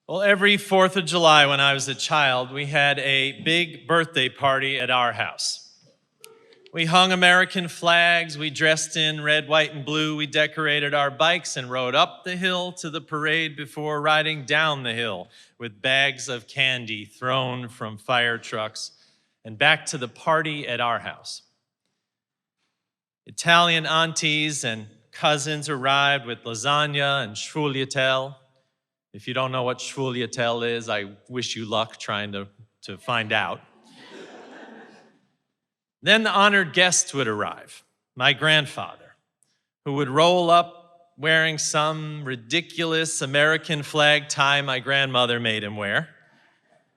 Well, every 4th of July when I was a child, we had a big birthday party at our house. We hung American flags, we dressed in red, white, and blue, we decorated our bikes and rode up the hill to the parade before riding down the hill with bags of candy thrown from fire trucks and back to the party at our house. Italian aunties and cousins arrived with lasagna and sfogliatelle. If you don't know what sfogliatelle is, I wish you luck trying to find out. Then the honored guests would arrive, my grandfather, who would roll up wearing some ridiculous American flag tie my grandmother made him wear,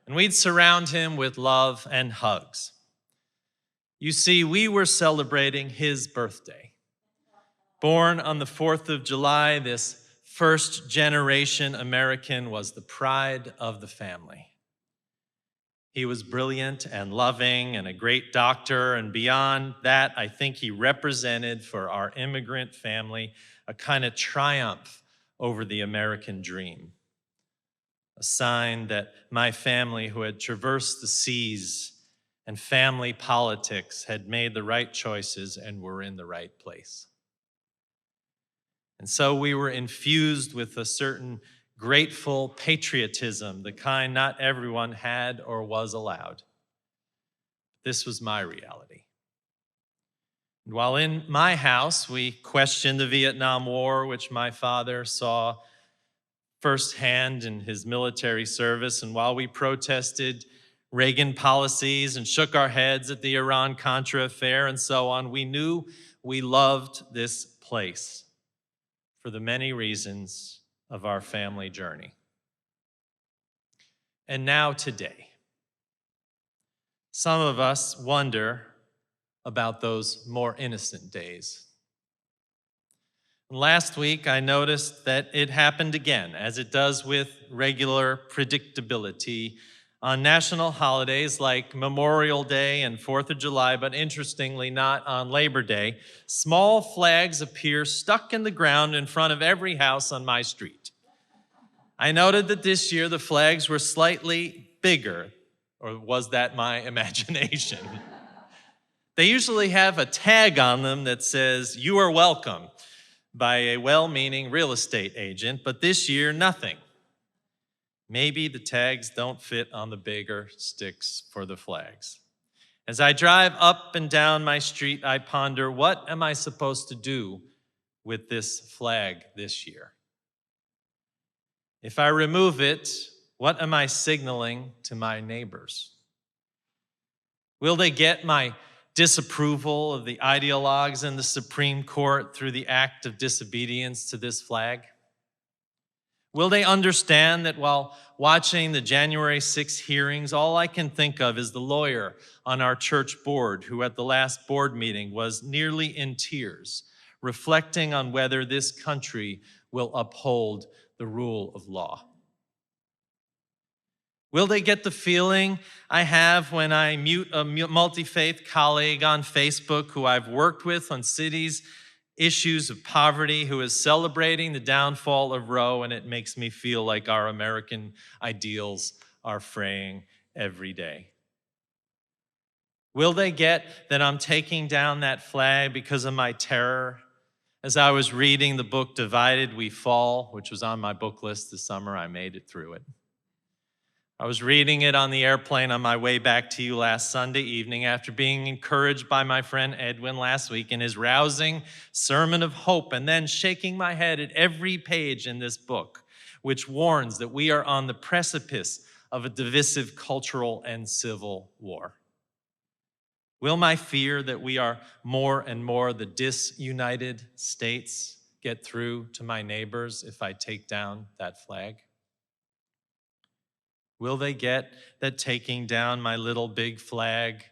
and we'd surround him with love and hugs. You see, we were celebrating his birthday. Born on the 4th of July, this first-generation American was the pride of the family. He was brilliant and loving and a great doctor, and beyond that, I think he represented for our immigrant family a kind of triumph over the American dream, a sign that my family, who had traversed the seas and family politics, had made the right choices and were in the right place. And so we were infused with a certain grateful patriotism, the kind not everyone had or was allowed. This was my reality. And while in my house, we questioned the Vietnam War, which my father saw firsthand in his military service, and while we protested Reagan policies and shook our heads at the Iran-Contra affair and so on, we knew we loved this place for the many reasons of our family journey. And now today, some of us wonder about those more innocent days. Last week, I noticed that it happened again, as it does with regular predictability on national holidays like Memorial Day and 4th of July, but interestingly not on Labor Day. Small flags appear stuck in the ground in front of every house on my street. I noted that this year the flags were slightly bigger, or was that my imagination? They usually have a tag on them that says, "You are welcome," by a well-meaning real estate agent, but this year, nothing. Maybe the tags don't fit on the bigger sticks for the flags. As I drive up and down my street, I ponder, what am I supposed to do with this flag this year? If I remove it, what am I signaling to my neighbors? Will they get my disapproval of the ideologues in the Supreme Court through the act of disobedience to this flag? Will they understand that while watching the January 6 hearings, all I can think of is the lawyer on our church board who at the last board meeting was nearly in tears, reflecting on whether this country will uphold the rule of law? Will they get the feeling I have when I mute a multi-faith colleague on Facebook who I've worked with on cities' issues of poverty, who is celebrating the downfall of Roe, and it makes me feel like our American ideals are fraying every day? Will they get that I'm taking down that flag because of my terror? As I was reading the book Divided We Fall, which was on my book list this summer, I made it through it. I was reading it on the airplane on my way back to you last Sunday evening after being encouraged by my friend Edwin last week in his rousing sermon of hope, and then shaking my head at every page in this book, which warns that we are on the precipice of a divisive cultural and civil war. Will my fear that we are more and more the disunited states get through to my neighbors if I take down that flag? Will they get that taking down my little big flag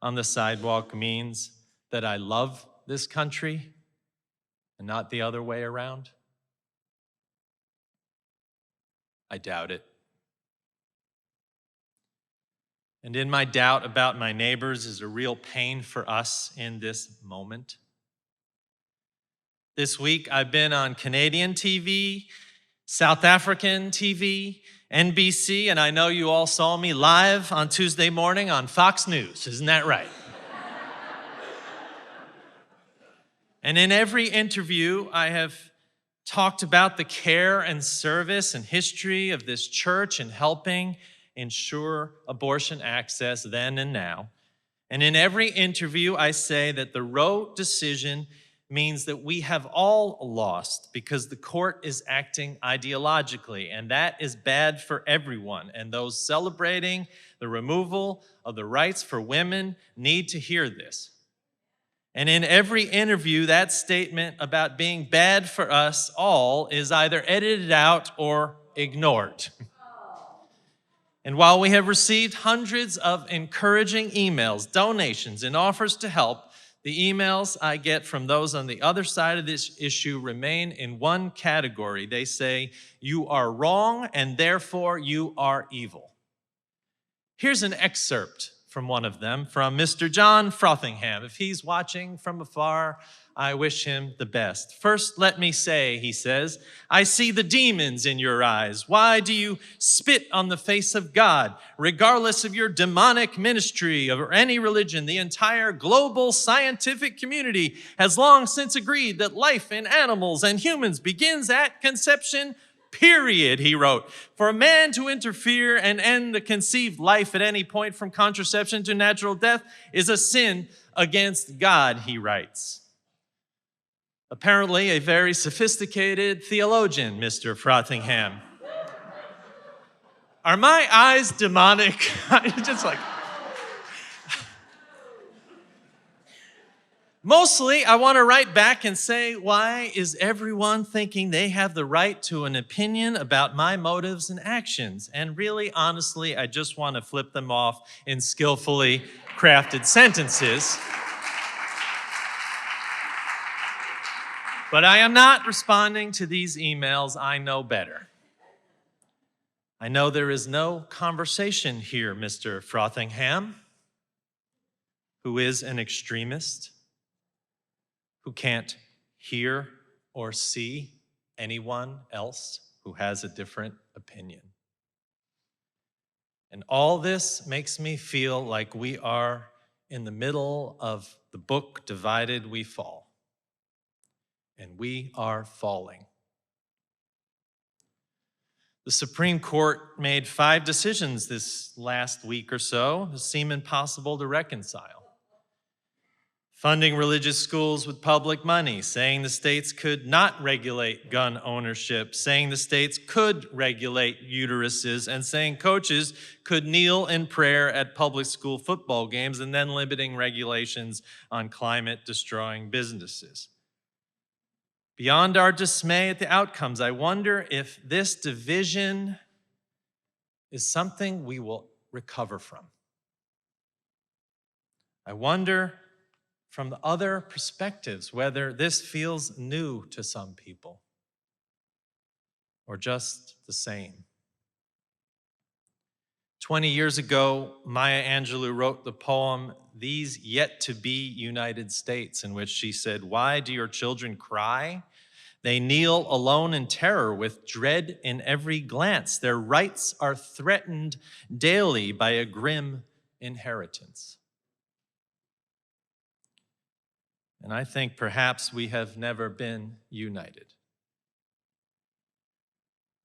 on the sidewalk means that I love this country and not the other way around? I doubt it. And in my doubt about my neighbors is a real pain for us in this moment. This week, I've been on Canadian TV South African TV, NBC, and I know you all saw me live on Tuesday morning on Fox News. Isn't that right? And in every interview, I have talked about the care and service and history of this church in helping ensure abortion access then and now. And in every interview, I say that the Roe decision means that we have all lost because the court is acting ideologically, and that is bad for everyone. And those celebrating the removal of the rights for women need to hear this. And in every interview, that statement about being bad for us all is either edited out or ignored. And while we have received hundreds of encouraging emails, donations, and offers to help, the emails I get from those on the other side of this issue remain in one category. They say, "You are wrong, and therefore you are evil." Here's an excerpt from one of them, from Mr. John Frothingham. If he's watching from afar, I wish him the best. "First, let me say," he says, "I see the demons in your eyes. Why do you spit on the face of God? Regardless of your demonic ministry or any religion, the entire global scientific community has long since agreed that life in animals and humans begins at conception, period," he wrote. "For a man to interfere and end the conceived life at any point from contraception to natural death is a sin against God," he writes. Apparently a very sophisticated theologian, Mr. Frothingham. Are my eyes demonic? Just like... Mostly, I want to write back and say, why is everyone thinking they have the right to an opinion about my motives and actions? And really, honestly, I just want to flip them off in skillfully crafted sentences. But I am not responding to these emails. I know better. I know there is no conversation here, Mr. Frothingham, who is an extremist, who can't hear or see anyone else who has a different opinion. And all this makes me feel like we are in the middle of the book, Divided We Fall. And we are falling. The Supreme Court made 5 decisions this last week or so that seem impossible to reconcile. Funding religious schools with public money, saying the states could not regulate gun ownership, saying the states could regulate uteruses, and saying coaches could kneel in prayer at public school football games, and then limiting regulations on climate-destroying businesses. Beyond our dismay at the outcomes, I wonder if this division is something we will recover from. I wonder from the other perspectives whether this feels new to some people or just the same. 20 years ago, Maya Angelou wrote the poem, "These Yet to Be United States," in which she said, "Why do your children cry? They kneel alone in terror with dread in every glance. Their rights are threatened daily by a grim inheritance." And I think perhaps we have never been united.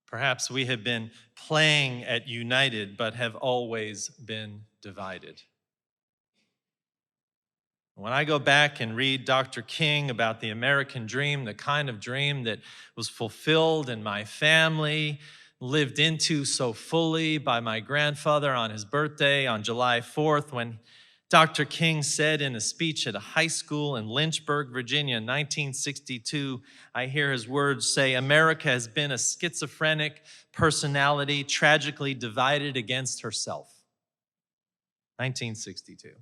Perhaps we have been playing at united, but have always been divided. When I go back and read Dr. King about the American dream, the kind of dream that was fulfilled in my family, lived into so fully by my grandfather on his birthday on July 4th, when Dr. King said in a speech at a high school in Lynchburg, Virginia, in 1962, I hear his words say, "America has been a schizophrenic personality tragically divided against herself." 1962.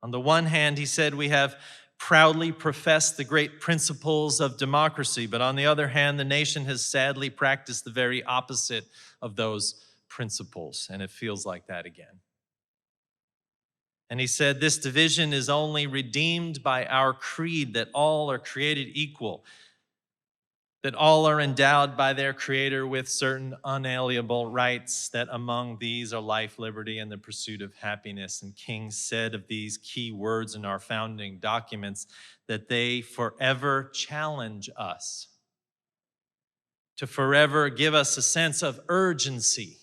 On the one hand, he said, we have proudly professed the great principles of democracy, but on the other hand, the nation has sadly practiced the very opposite of those principles, and it feels like that again. And he said, this division is only redeemed by our creed that all are created equal, that all are endowed by their Creator with certain unalienable rights, that among these are life, liberty, and the pursuit of happiness. And King said of these key words in our founding documents that they forever challenge us, to forever give us a sense of urgency,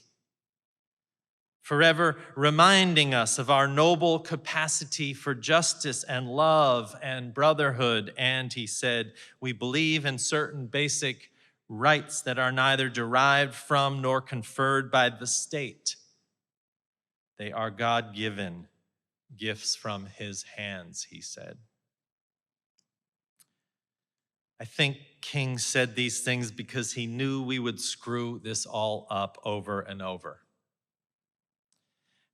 forever reminding us of our noble capacity for justice and love and brotherhood. And he said, we believe in certain basic rights that are neither derived from nor conferred by the state. They are God-given gifts from his hands, he said. I think King said these things because he knew we would screw this all up over and over.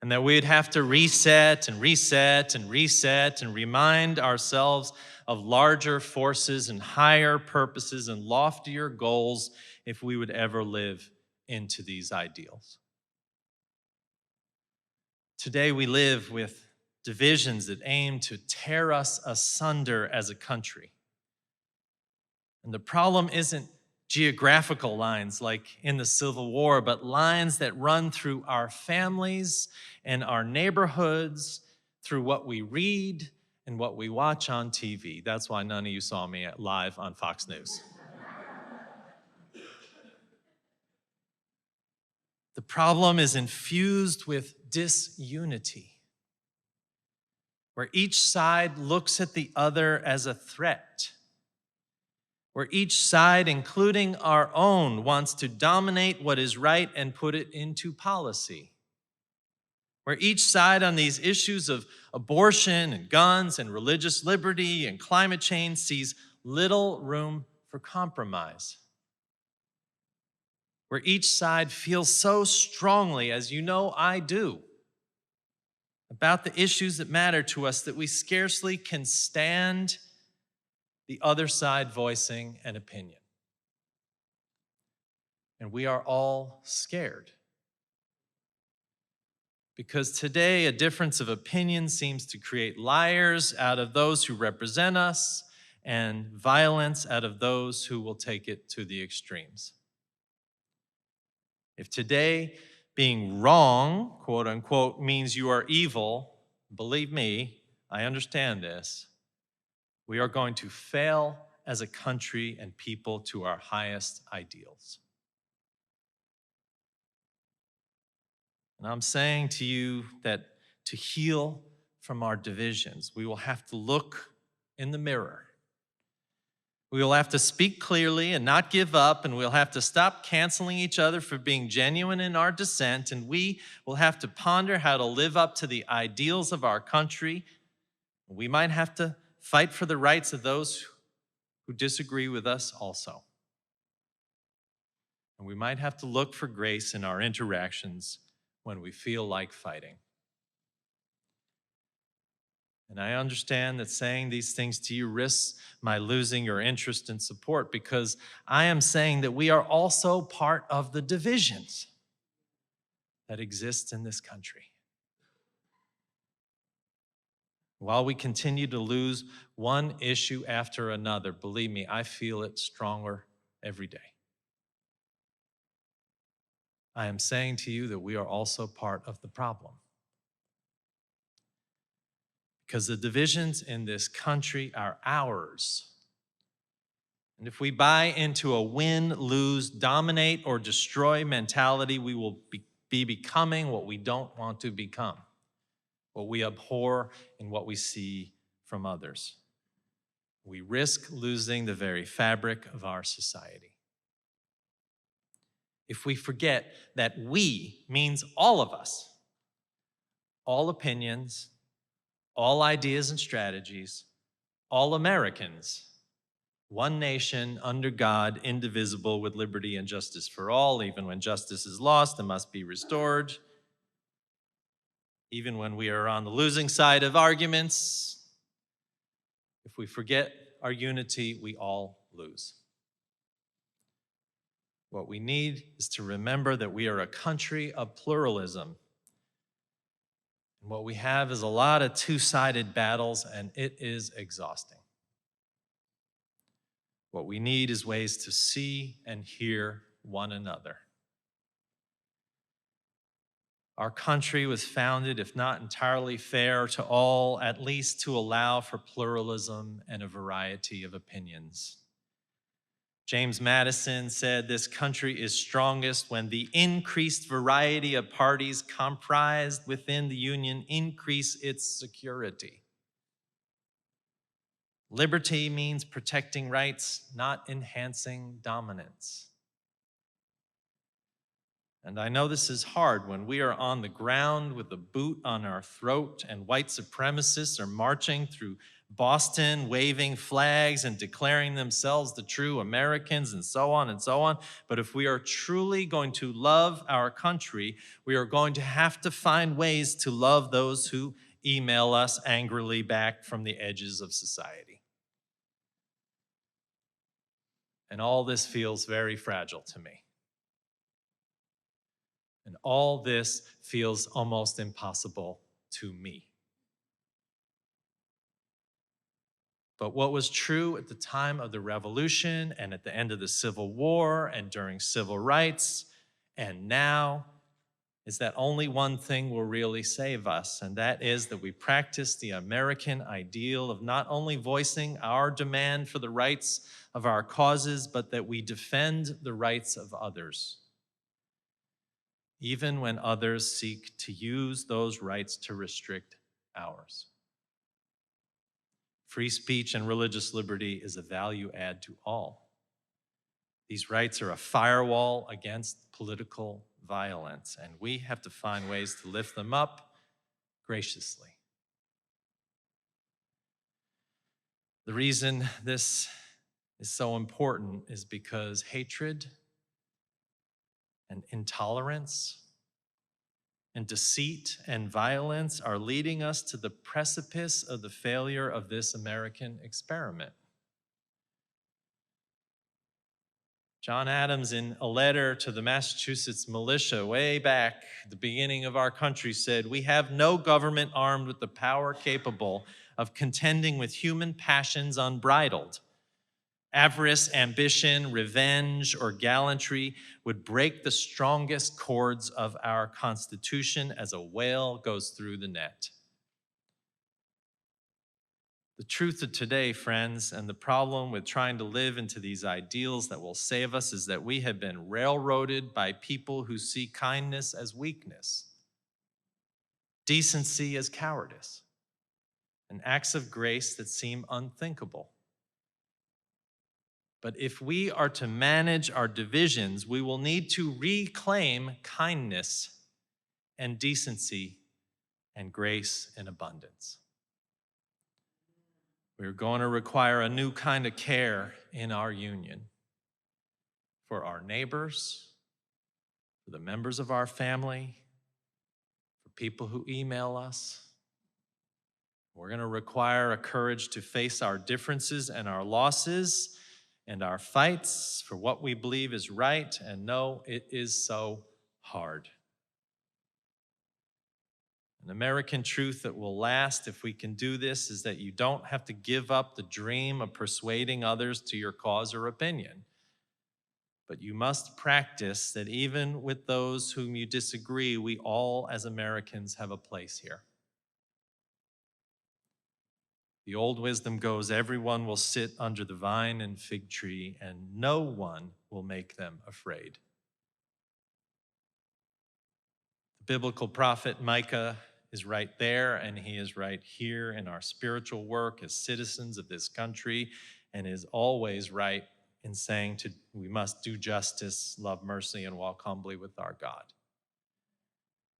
And that we'd have to reset and reset and reset and remind ourselves of larger forces and higher purposes and loftier goals if we would ever live into these ideals. Today we live with divisions that aim to tear us asunder as a country. And the problem isn't geographical lines like in the Civil War, but lines that run through our families and our neighborhoods, through what we read and what we watch on TV. That's why none of you saw me live on Fox News. The problem is infused with disunity, where each side looks at the other as a threat, where each side, including our own, wants to dominate what is right and put it into policy, where each side on these issues of abortion and guns and religious liberty and climate change sees little room for compromise, where each side feels so strongly, as you know I do, about the issues that matter to us that we scarcely can stand the other side voicing an opinion. And we are all scared. Because today, a difference of opinion seems to create liars out of those who represent us and violence out of those who will take it to the extremes. If today being wrong, quote unquote, means you are evil, believe me, I understand this. We are going to fail as a country and people to our highest ideals. And I'm saying to you that to heal from our divisions, we will have to look in the mirror. We will have to speak clearly and not give up, and we'll have to stop canceling each other for being genuine in our dissent, and we will have to ponder how to live up to the ideals of our country. We might have to fight for the rights of those who disagree with us also. And we might have to look for grace in our interactions when we feel like fighting. And I understand that saying these things to you risks my losing your interest and support, because I am saying that we are also part of the divisions that exist in this country. While we continue to lose one issue after another, believe me, I feel it stronger every day. I am saying to you that we are also part of the problem. Because the divisions in this country are ours. And if we buy into a win, lose, dominate, or destroy mentality, we will be becoming what we don't want to become, what we abhor and what we see from others. We risk losing the very fabric of our society. If we forget that we means all of us, all opinions, all ideas and strategies, all Americans, one nation under God, indivisible, with liberty and justice for all. Even when justice is lost, it must be restored. Even when we are on the losing side of arguments, if we forget our unity, we all lose. What we need is to remember that we are a country of pluralism. And what we have is a lot of two-sided battles, and it is exhausting. What we need is ways to see and hear one another. Our country was founded, if not entirely fair to all, at least to allow for pluralism and a variety of opinions. James Madison said, "This country is strongest when the increased variety of parties comprised within the Union increase its security." Liberty means protecting rights, not enhancing dominance. And I know this is hard when we are on the ground with a boot on our throat and white supremacists are marching through Boston, waving flags and declaring themselves the true Americans and so on and so on. But if we are truly going to love our country, we are going to have to find ways to love those who email us angrily back from the edges of society. And all this feels very fragile to me. And all this feels almost impossible to me. But what was true at the time of the Revolution and at the end of the Civil War and during civil rights and now is that only one thing will really save us, and that is that we practice the American ideal of not only voicing our demand for the rights of our causes, but that we defend the rights of others, even when others seek to use those rights to restrict ours. Free speech and religious liberty is a value add to all. These rights are a firewall against political violence, and we have to find ways to lift them up graciously. The reason this is so important is because hatred and intolerance and deceit and violence are leading us to the precipice of the failure of this American experiment. John Adams, in a letter to the Massachusetts militia way back at the beginning of our country, said, "We have no government armed with the power capable of contending with human passions unbridled. Avarice, ambition, revenge, or gallantry would break the strongest cords of our Constitution as a whale goes through the net." The truth of today, friends, and the problem with trying to live into these ideals that will save us is that we have been railroaded by people who see kindness as weakness, decency as cowardice, and acts of grace that seem unthinkable. But if we are to manage our divisions, we will need to reclaim kindness and decency and grace in abundance. We're going to require a new kind of care in our union for our neighbors, for the members of our family, for people who email us. We're going to require a courage to face our differences and our losses and our fights for what we believe is right, and no, it is so hard. An American truth that will last if we can do this is that you don't have to give up the dream of persuading others to your cause or opinion. But you must practice that even with those whom you disagree, we all as Americans have a place here. The old wisdom goes, everyone will sit under the vine and fig tree, and no one will make them afraid. The biblical prophet Micah is right there, and he is right here in our spiritual work as citizens of this country, and is always right in saying we must do justice, love mercy, and walk humbly with our God.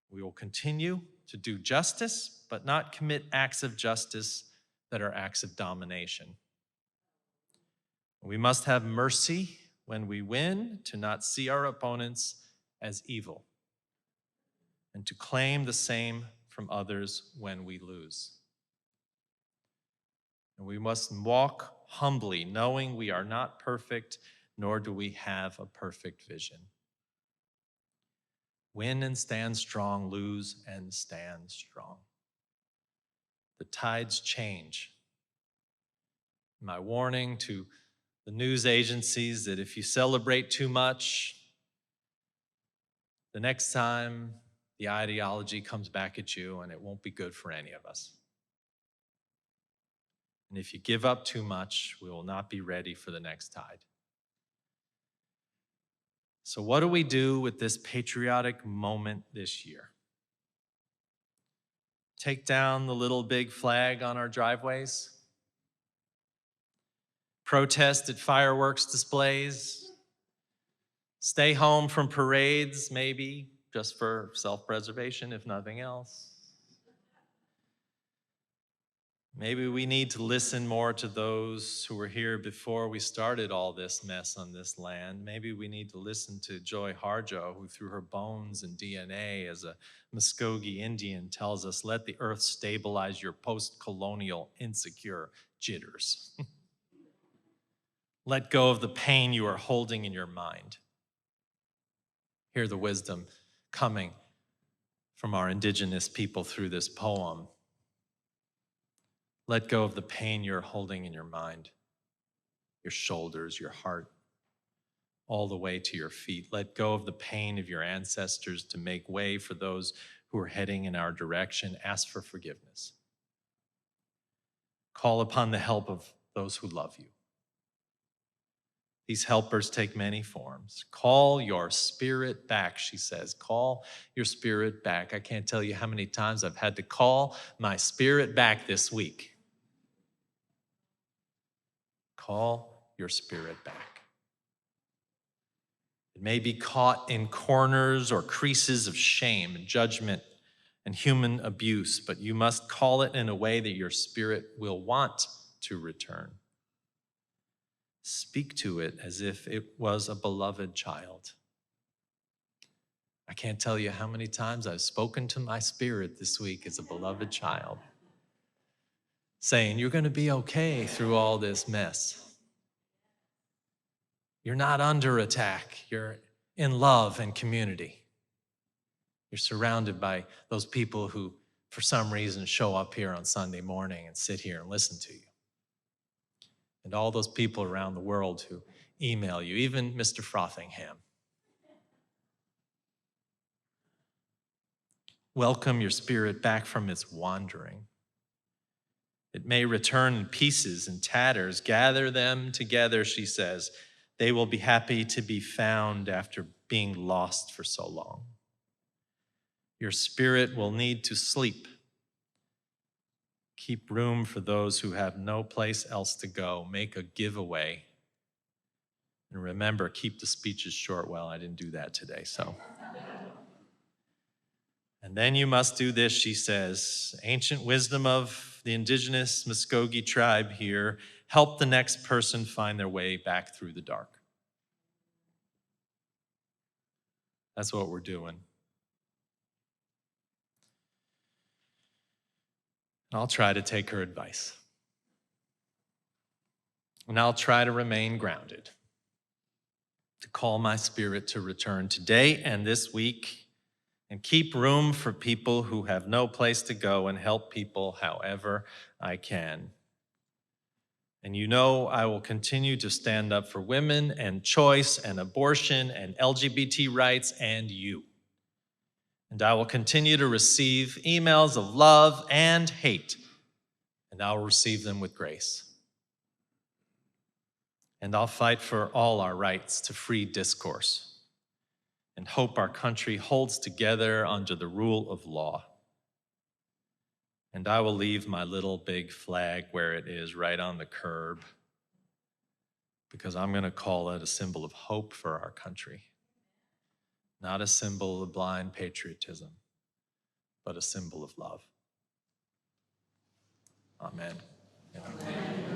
We will continue to do justice, but not commit acts of justice that are acts of domination. We must have mercy when we win, to not see our opponents as evil, and to claim the same from others when we lose. And we must walk humbly, knowing we are not perfect, nor do we have a perfect vision. Win and stand strong, lose and stand strong. The tides change. My warning to the news agencies that if you celebrate too much, the next time the ideology comes back at you and it won't be good for any of us. And if you give up too much, we will not be ready for the next tide. So what do we do with this patriotic moment this year? Take down the little big flag on our driveways? Protest at fireworks displays? Stay home from parades, maybe, just for self-preservation, if nothing else? Maybe we need to listen more to those who were here before we started all this mess on this land. Maybe we need to listen to Joy Harjo, who through her bones and DNA as a Muskogee Indian tells us, let the earth stabilize your post-colonial insecure jitters. Let go of the pain you are holding in your mind. Hear the wisdom coming from our indigenous people through this poem. Let go of the pain you're holding in your mind, your shoulders, your heart, all the way to your feet. Let go of the pain of your ancestors to make way for those who are heading in our direction. Ask for forgiveness. Call upon the help of those who love you. These helpers take many forms. Call your spirit back, she says. Call your spirit back. I can't tell you how many times I've had to call my spirit back this week. Call your spirit back. It may be caught in corners or creases of shame and judgment and human abuse, but you must call it in a way that your spirit will want to return. Speak to it as if it was a beloved child. I can't tell you how many times I've spoken to my spirit this week as a beloved child, saying, you're going to be okay through all this mess. You're not under attack. You're in love and community. You're surrounded by those people who, for some reason, show up here on Sunday morning and sit here and listen to you. And all those people around the world who email you, even Mr. Frothingham. Welcome your spirit back from its wandering. It may return in pieces and tatters. Gather them together, she says. They will be happy to be found after being lost for so long. Your spirit will need to sleep. Keep room for those who have no place else to go. Make a giveaway. And remember, keep the speeches short. Well, I didn't do that today, so. And then you must do this, she says. Ancient wisdom of the indigenous Muskogee tribe here. Help the next person find their way back through the dark. That's what we're doing. I'll try to take her advice. And I'll try to remain grounded, to call my spirit to return today and this week, and keep room for people who have no place to go and help people however I can. And you know I will continue to stand up for women and choice and abortion and LGBT rights and you. And I will continue to receive emails of love and hate, and I'll receive them with grace. And I'll fight for all our rights to free discourse and hope our country holds together under the rule of law. And I will leave my little big flag where it is, right on the curb, because I'm going to call it a symbol of hope for our country. Not a symbol of blind patriotism, but a symbol of love. Amen. Amen.